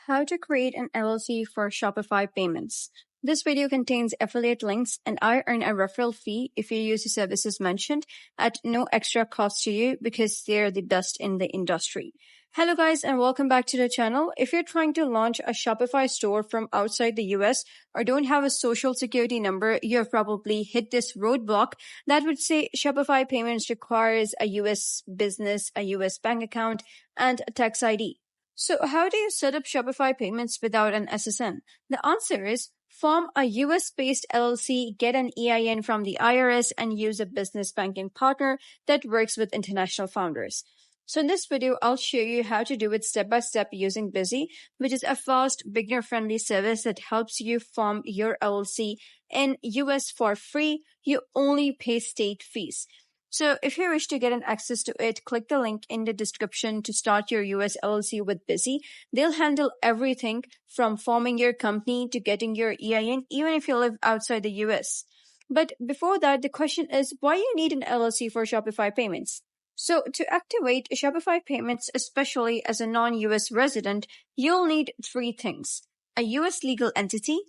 how to create an LLC for Shopify Payments. This video contains affiliate links, and I earn a referral fee if you use the services mentioned at no extra cost to you because they're the best in the industry. Hello guys, and welcome back to the channel. If you're trying to launch a Shopify store from outside the US or don't have a social security number, you have probably hit this roadblock that would say Shopify Payments requires a US business, a US bank account, and a tax ID. So how do you set up Shopify Payments without an SSN? The answer is form a US-based LLC, get an EIN from the IRS, and use a business banking partner that works with international founders. So in this video, I'll show you how to do it step-by-step using Busy, which is a fast, beginner-friendly service that helps you form your LLC in US for free. You only pay state fees. So if you wish to get an access to it, click the link in the description to start your US LLC with Busy. They'll handle everything from forming your company to getting your EIN, even if you live outside the US. But before that, the question is, why you need an LLC for Shopify Payments? So to activate Shopify Payments, especially as a non-US resident, you'll need three things: a US legal entity,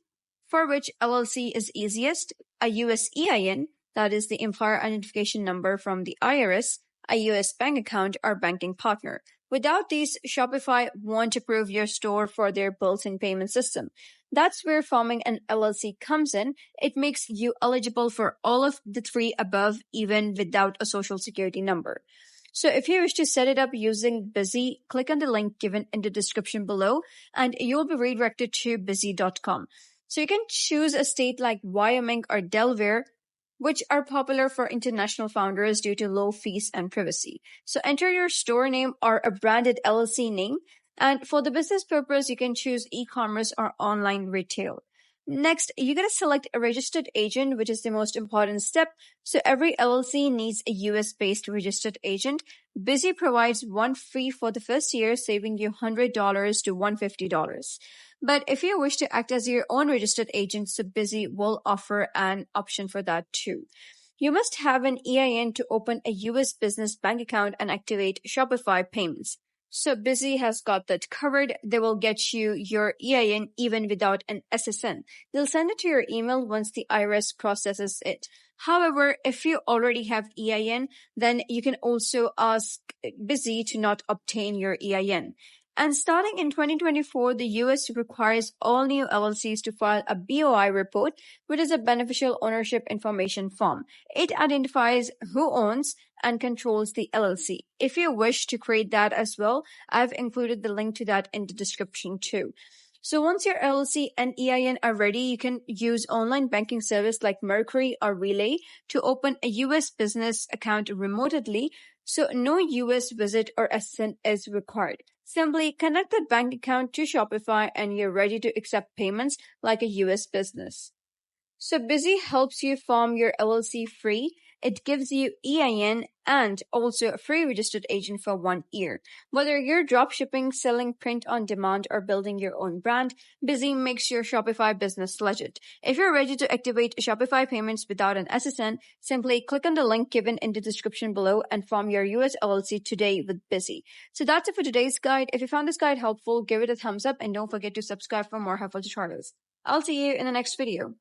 for which LLC is easiest, a US EIN, that is the employer identification number from the IRS, a US bank account or banking partner. Without these, Shopify won't approve your store for their built-in payment system. That's where forming an LLC comes in. It makes you eligible for all of the three above, even without a social security number. So if you wish to set it up using Busy, click on the link given in the description below, and you'll be redirected to busy.com. So you can choose a state like Wyoming or Delaware, which are popular for international founders due to low fees and privacy. So enter your store name or a branded LLC name. And for the business purpose, you can choose e-commerce or online retail. Next, you gotta select a registered agent, which is the most important step. So every LLC needs a US-based registered agent. Busy provides one free for the first year, saving you $100 to $150. But if you wish to act as your own registered agent, so Busy will offer an option for that too. You must have an EIN to open a US business bank account and activate Shopify Payments. So Busy has got that covered. They will get you your EIN even without an SSN. They'll send it to your email once the IRS processes it. However, if you already have EIN, then you can also ask Busy to not obtain your EIN. And starting in 2024, the US requires all new LLCs to file a BOI report, which is a beneficial ownership information form. It identifies who owns and controls the LLC. If you wish to create that as well, I've included the link to that in the description too. So once your LLC and EIN are ready, you can use online banking service like Mercury or Relay to open a US business account remotely, so no US visit or SSN is required. Simply connect that bank account to Shopify and you're ready to accept payments like a US business. So Busy helps you form your LLC free. It gives you EIN and also a free registered agent for 1 year. Whether you're dropshipping, selling print on demand, or building your own brand, Busy makes your Shopify business legit. If you're ready to activate Shopify Payments without an SSN, simply click on the link given in the description below and form your US LLC today with Busy. So that's it for today's guide. If you found this guide helpful, give it a thumbs up and don't forget to subscribe for more helpful tutorials. I'll see you in the next video.